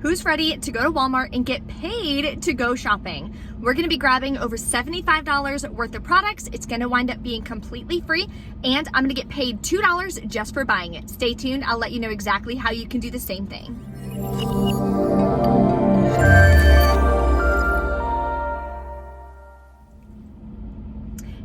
Who's ready to go to Walmart and get paid to go shopping? We're gonna be grabbing over $75 worth of products. It's gonna wind up being completely free, and I'm gonna get paid $2 just for buying it. Stay tuned, I'll let you know exactly how you can do the same thing.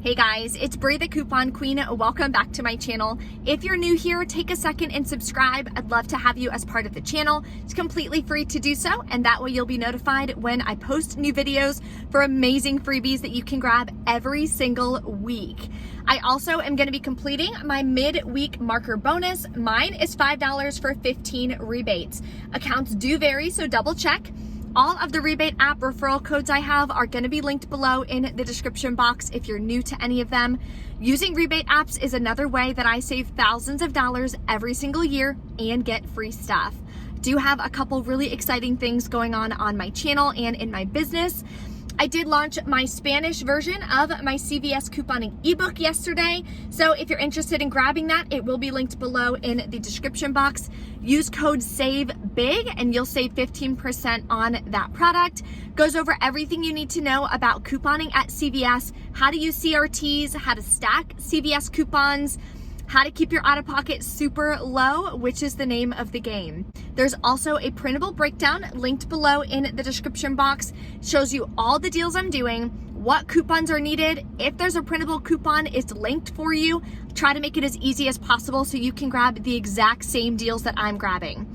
Hey guys, it's Brie the Coupon Queen. Welcome back to my channel. If you're new here, take a second and subscribe. I'd love to have you as part of the channel. It's completely free to do so, and that way you'll be notified when I post new videos for amazing freebies that you can grab every single week. I also am going to be completing my mid-week marker bonus. Mine is $5 for 15 rebates. Accounts do vary, so double check. All of the rebate app referral codes I have are going to be linked below in the description box if you're new to any of them. Using rebate apps is another way that I save thousands of dollars every single year and get free stuff. Do have a couple really exciting things going on my channel and in my business. I did launch my Spanish version of my CVS couponing ebook yesterday. So if you're interested in grabbing that, it will be linked below in the description box. Use code SAVEBIG and you'll save 15% on that product. Goes over everything you need to know about couponing at CVS, how to use CRTs, how to stack CVS coupons, how to keep your out-of-pocket super low, which is the name of the game. There's also a printable breakdown linked below in the description box. It shows you all the deals I'm doing, what coupons are needed. If there's a printable coupon, it's linked for you. Try to make it as easy as possible so you can grab the exact same deals that I'm grabbing.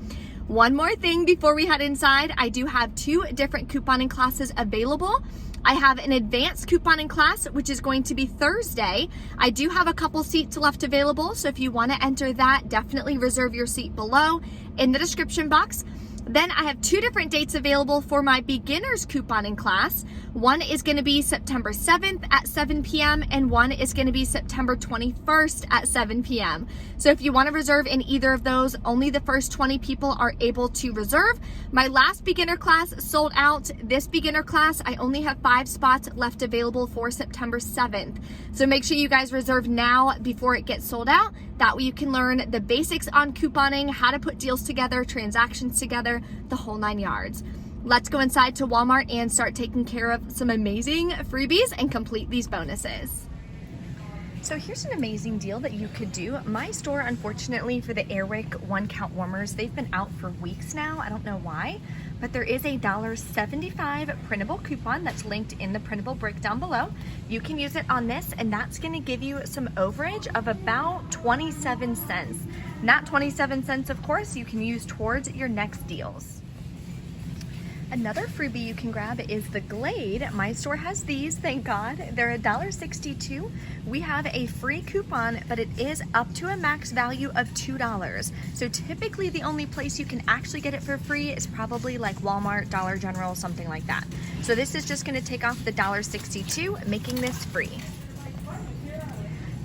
One more thing before we head inside, I do have 2 different couponing classes available. I have an advanced couponing class, which is going to be Thursday. I do have a couple seats left available, so if you want to enter that, definitely reserve your seat below in the description box. Then I have 2 different dates available for my beginners couponing class. One is going to be September 7th at 7 p.m. and one is going to be September 21st at 7 p.m. So if you want to reserve in either of those, only the first 20 people are able to reserve. My last beginner class sold out. This beginner class, I only have 5 spots left available for September 7th. So make sure you guys reserve now before it gets sold out. That way you can learn the basics on couponing, how to put deals together, transactions together, the whole 9 yards. Let's go inside to Walmart and start taking care of some amazing freebies and complete these bonuses. So here's an amazing deal that you could do. My store, unfortunately, for the Airwick 1-count warmers, they've been out for weeks now. I don't know why, but there is a $1.75 printable coupon that's linked in the printable breakdown below. You can use it on this, and that's gonna give you some overage of about 27 cents. Not 27 cents, of course, you can use towards your next deals. Another freebie you can grab is the Glade. My store has these, thank God. They're $1.62. We have a free coupon, but it is up to a max value of $2. So typically the only place you can actually get it for free is probably like Walmart, Dollar General, something like that. So this is just gonna take off the $1.62, making this free.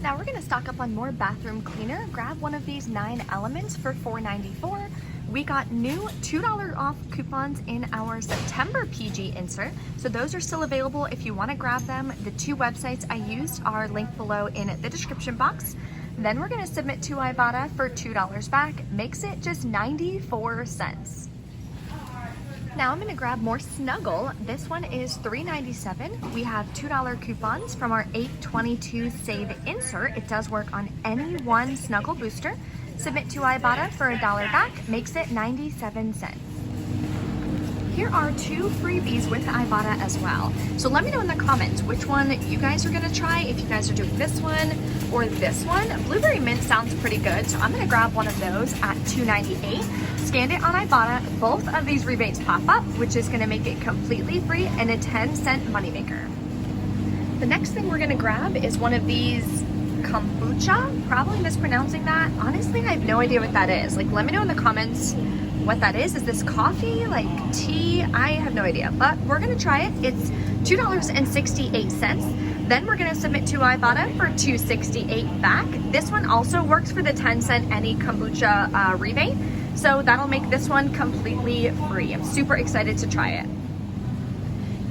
Now we're gonna stock up on more bathroom cleaner. Grab one of these 9 elements for $4.94. We got new $2 off coupons in our September PG insert. So those are still available if you want to grab them. The 2 websites I used are linked below in the description box. Then we're going to submit to Ibotta for $2 back. Makes it just 94 cents. Now I'm going to grab more Snuggle. This one is $3.97. We have $2 coupons from our 8/22 save insert. It does work on any one Snuggle booster. Submit to Ibotta for $1 back, makes it 97 cents. Here are 2 freebies with Ibotta as well. So let me know in the comments which one you guys are gonna try, if you guys are doing this one or this one. Blueberry mint sounds pretty good, so I'm gonna grab one of those at $2.98. Scan it on Ibotta. Both of these rebates pop up, which is gonna make it completely free and a 10-cent moneymaker. The next thing we're gonna grab is one of these kombucha, probably mispronouncing that. Honestly, I have no idea what that is. Like, let me know in the comments what that is. Is this coffee, like tea? I have no idea, but we're gonna try it. It's $2.68. Then we're gonna submit to Ibotta for $2.68 back. This one also works for the 10-cent any kombucha rebate. So that'll make this one completely free. I'm super excited to try it.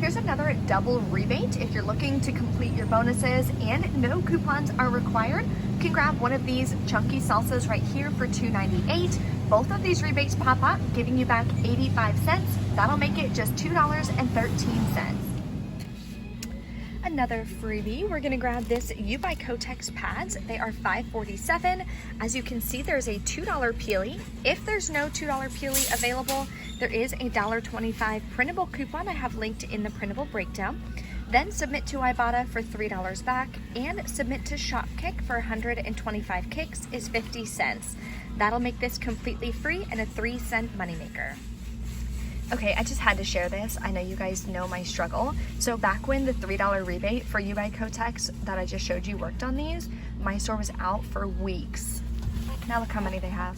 Here's another double rebate if you're looking to complete your bonuses and no coupons are required. can grab one of these chunky salsas right here for $2.98. Both of these rebates pop up, giving you back 85 cents. That'll make it just $2.13. Another freebie, we're gonna grab this You by Kotex pads. They are $5.47. As you can see, there's a $2 peelie. If there's no $2 peelie available, there is a $1.25 printable coupon I have linked in the printable breakdown. Then submit to Ibotta for $3 back, and submit to Shopkick for 125 kicks is 50 cents. That'll make this completely free and a 3-cent moneymaker. Okay, I just had to share this. I know you guys know my struggle. So back when the $3 rebate for You by Kotex that I just showed you worked on these, my store was out for weeks. Now look how many they have.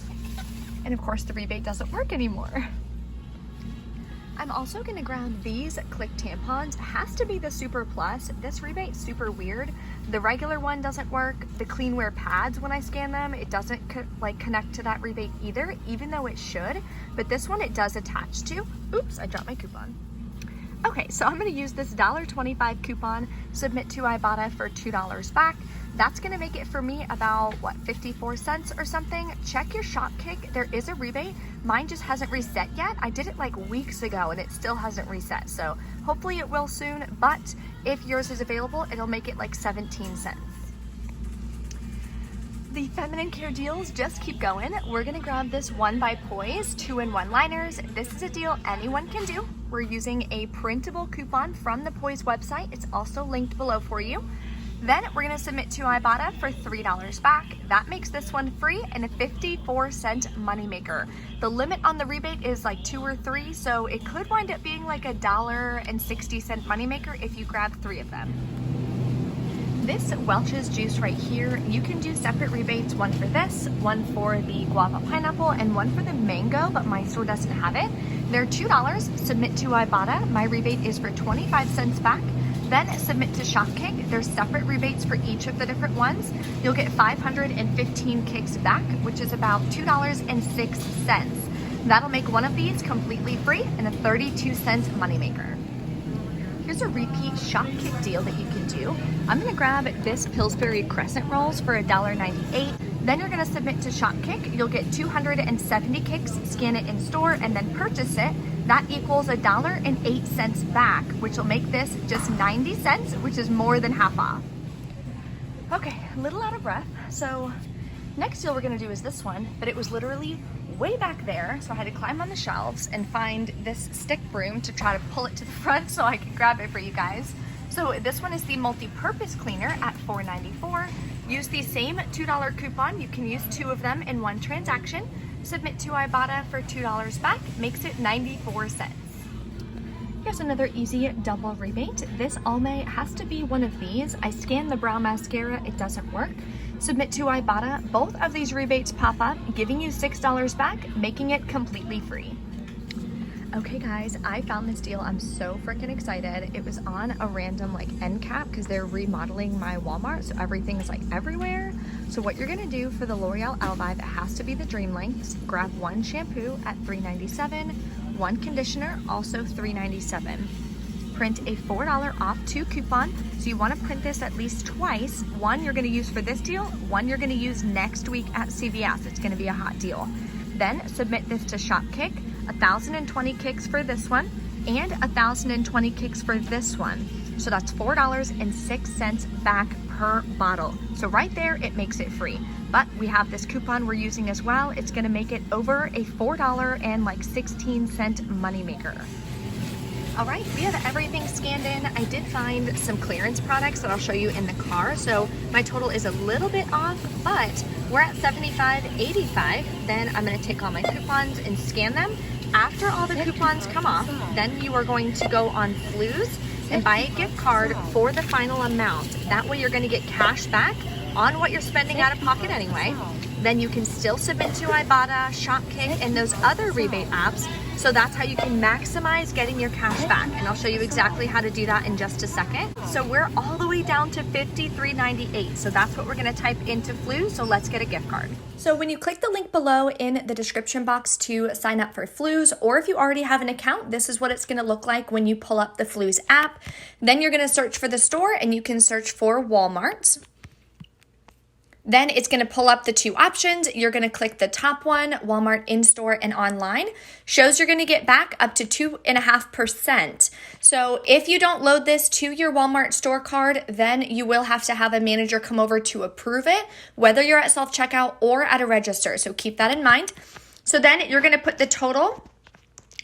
And of course the rebate doesn't work anymore. I'm also gonna grab these Click tampons. It has to be the Super Plus. This rebate's super weird. The regular one doesn't work. The Cleanwear pads, when I scan them, it doesn't connect to that rebate either, even though it should. But this one it does attach to. Oops, I dropped my coupon. Okay, so I'm gonna use this $1.25 coupon, submit to Ibotta for $2 back. That's gonna make it for me about, what, 54 cents or something? Check your Shopkick, there is a rebate. Mine just hasn't reset yet. I did it like weeks ago and it still hasn't reset. So hopefully it will soon, but if yours is available, it'll make it like 17 cents. The feminine care deals just keep going. We're gonna grab this One by Poise 2-in-1 liners. This is a deal anyone can do. We're using a printable coupon from the Poise website. It's also linked below for you. Then we're gonna submit to Ibotta for $3 back. That makes this one free and a 54-cent moneymaker. The limit on the rebate is like 2 or 3, so it could wind up being like a $1.60 moneymaker if you grab 3 of them. This Welch's juice right here, you can do separate rebates, one for this, one for the guava pineapple, and one for the mango, but my store doesn't have it. They're $2, submit to Ibotta. My rebate is for 25 cents back. Then submit to Shopkick. There's separate rebates for each of the different ones. You'll get 515 kicks back, which is about $2.06. That'll make one of these completely free and a 32-cent moneymaker. Here's a repeat Shopkick deal that you can do. I'm gonna grab this Pillsbury Crescent Rolls for $1.98. Then you're gonna submit to Shopkick. You'll get 270 kicks, scan it in store, and then purchase it. That equals $1.08 back, which will make this just 90 cents, which is more than half off. Okay, a little out of breath. So next deal we're gonna do is this one, but it was literally way back there, so I had to climb on the shelves and find this stick broom to try to pull it to the front so I could grab it for you guys. So this one is the multi-purpose cleaner at $4.94. Use the same $2 coupon. You can use 2 of them in one transaction. Submit to Ibotta for $2 back, makes it 94 cents. Here's another easy double rebate. This Almay has to be one of these. I scanned the brow mascara, it doesn't work. Submit to Ibotta. Both of these rebates pop up, giving you $6 back, making it completely free. Okay guys, I found this deal. I'm so freaking excited. It was on a random end cap because they're remodeling my Walmart, so everything is everywhere. So what you're gonna do for the L'Oreal Elvive, it has to be the Dream Lengths. Grab 1 shampoo at $3.97, 1 conditioner, also $3.97. Print a $4 off 2 coupon. So you wanna print this at least twice. One you're gonna use for this deal, one you're gonna use next week at CVS. It's gonna be a hot deal. Then submit this to Shopkick. 1,020 kicks for this one and 1,020 kicks for this one. So that's $4.06 back per bottle. So right there, it makes it free. But we have this coupon we're using as well. It's gonna make it over a $4.16 moneymaker. All right, we have everything scanned in. I did find some clearance products that I'll show you in the car. So my total is a little bit off, but we're at $75.85. Then I'm gonna take all my coupons and scan them. After all the coupons come off, then you are going to go on Flues and buy a gift card for the final amount. That way you're gonna get cash back on what you're spending out of pocket anyway. Then you can still submit to Ibotta, Shopkick, and those other rebate apps. So that's how you can maximize getting your cash back. And I'll show you exactly how to do that in just a second. So we're all the way down to $53.98. So that's what we're gonna type into Flu. So let's get a gift card. So when you click the link below in the description box to sign up for Flues, or if you already have an account, this is what it's gonna look like when you pull up the Flues app. Then you're gonna search for the store and you can search for Walmart. Then it's going to pull up the two options. You're going to click the top one, Walmart in-store and online. Shows you're going to get back up to 2.5%. So if you don't load this to your Walmart store card, then you will have to have a manager come over to approve it, whether you're at self-checkout or at a register. So keep that in mind. So then you're going to put the total.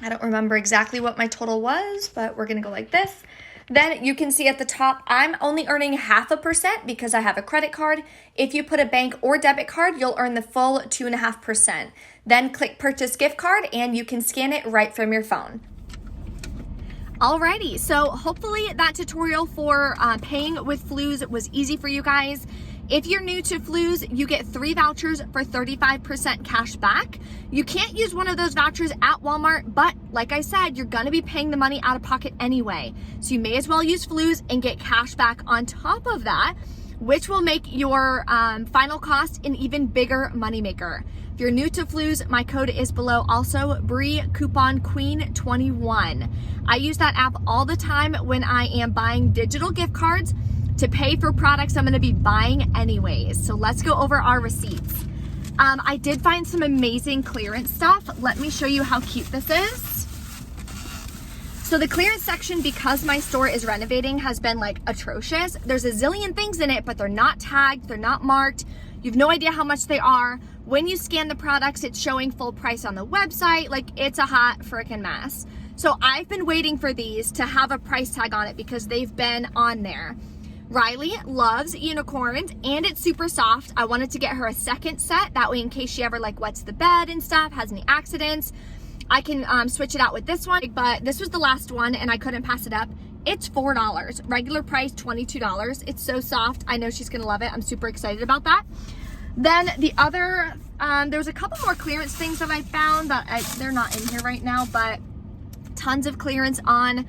I don't remember exactly what my total was, but we're going to go like this. Then you can see at the top, I'm only earning 0.5% because I have a credit card. If you put a bank or debit card, you'll earn the full 2.5%. Then click purchase gift card and you can scan it right from your phone. Alrighty, so hopefully that tutorial for paying with Flues was easy for you guys. If you're new to Flues, you get 3 vouchers for 35% cash back. You can't use one of those vouchers at Walmart, but like I said, you're gonna be paying the money out of pocket anyway. So you may as well use Flues and get cash back on top of that, which will make your final cost an even bigger moneymaker. If you're new to Flues, my code is below also, Bree Coupon Queen 21. I use that app all the time when I am buying digital gift cards to pay for products I'm gonna be buying anyways. So let's go over our receipts. I did find some amazing clearance stuff. Let me show you how cute this is. So the clearance section, because my store is renovating, has been like atrocious. There's a zillion things in it, but they're not tagged, they're not marked. You have no idea how much they are. When you scan the products, it's showing full price on the website. Like, it's a hot freaking mess. So I've been waiting for these to have a price tag on it because they've been on there. Riley loves unicorns and it's super soft. I wanted to get her a second set. That way, in case she ever like wets the bed and stuff, has any accidents, I can switch it out with this one. But this was the last one and I couldn't pass it up. It's $4, regular price $22. It's so soft. I know she's gonna love it. I'm super excited about that. Then the other, there was a couple more clearance things that I found that they're not in here right now, but tons of clearance on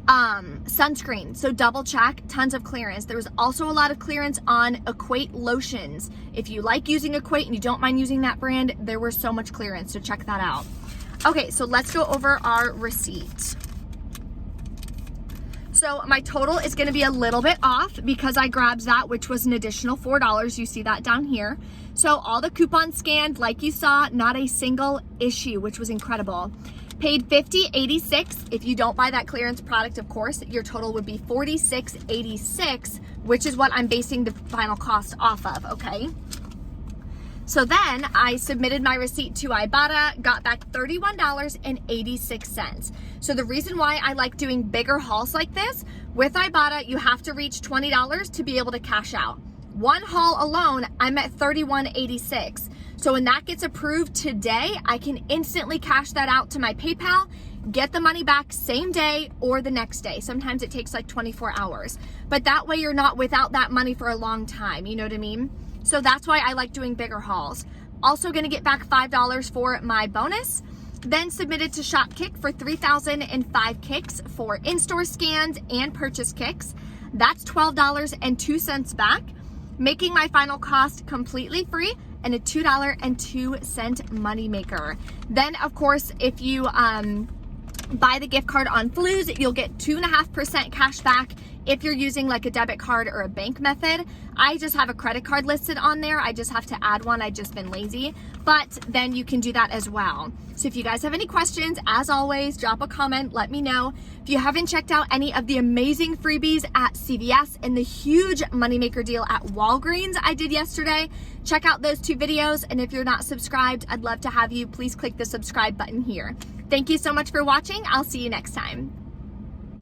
sunscreen. So double check, tons of clearance. There was also a lot of clearance on Equate lotions. If you like using Equate and you don't mind using that brand, there was so much clearance, so check that out. Okay, so let's go over our receipt. So my total is gonna be a little bit off because I grabbed that, which was an additional $4. You see that down here. So all the coupons scanned, like you saw, not a single issue, which was incredible. Paid $50.86. If you don't buy that clearance product, of course, your total would be $46.86, which is what I'm basing the final cost off of, okay? So then I submitted my receipt to Ibotta, got back $31.86. So the reason why I like doing bigger hauls like this, with Ibotta, you have to reach $20 to be able to cash out. One haul alone, I'm at $31.86. So when that gets approved today, I can instantly cash that out to my PayPal, get the money back same day or the next day. Sometimes it takes like 24 hours. But that way you're not without that money for a long time, you know what I mean? So that's why I like doing bigger hauls. Also gonna get back $5 for my bonus. Then submitted to Shopkick for 3,005 kicks for in-store scans and purchase kicks. That's $12.02 back, making my final cost completely free and a $2.02 moneymaker. Then of course, if you buy the gift card on Flues, you'll get 2.5% cash back if you're using like a debit card or a bank method. I just have a credit card listed on there. I just have to add one. I've just been lazy, but then you can do that as well. So if you guys have any questions, as always, drop a comment, let me know. If you haven't checked out any of the amazing freebies at CVS and the huge moneymaker deal at Walgreens I did yesterday, check out those 2 videos. And if you're not subscribed, I'd love to have you. Please click the subscribe button here. Thank you so much for watching. I'll see you next time.